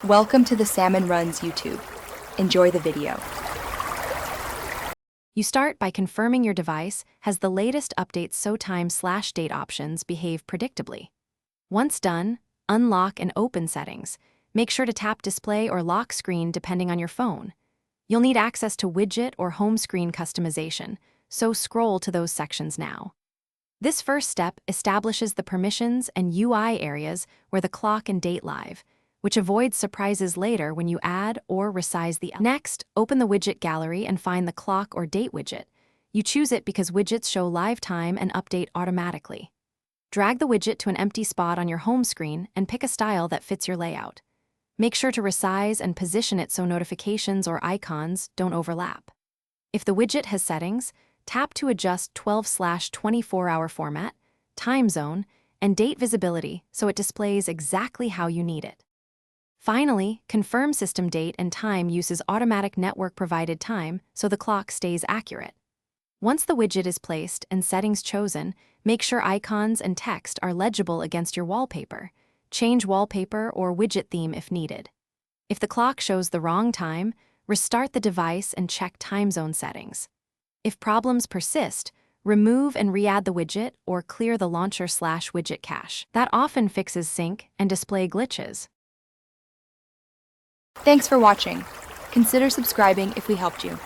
Welcome to the Salmon Runs YouTube. Enjoy the video. You start by confirming your device has the latest updates so time/date options behave predictably. Once done, unlock and open settings. Make sure to tap display or lock screen depending on your phone. You'll need access to widget or home screen customization, so scroll to those sections now. This first step establishes the permissions and UI areas where the clock and date live, which avoids surprises later when you add or resize the. Next, open the widget gallery and find the clock or date widget. You choose it because widgets show live time and update automatically. Drag the widget to an empty spot on your home screen and pick a style that fits your layout. Make sure to resize and position it so notifications or icons don't overlap. If the widget has settings, tap to adjust 12/24-hour format, time zone, and date visibility so it displays exactly how you need it. Finally, confirm system date and time uses automatic network-provided time so the clock stays accurate. Once the widget is placed and settings chosen, make sure icons and text are legible against your wallpaper. Change wallpaper or widget theme if needed. If the clock shows the wrong time, restart the device and check time zone settings. If problems persist, remove and re-add the widget or clear the launcher/widget cache. That often fixes sync and display glitches. Thanks for watching. Consider subscribing if we helped you.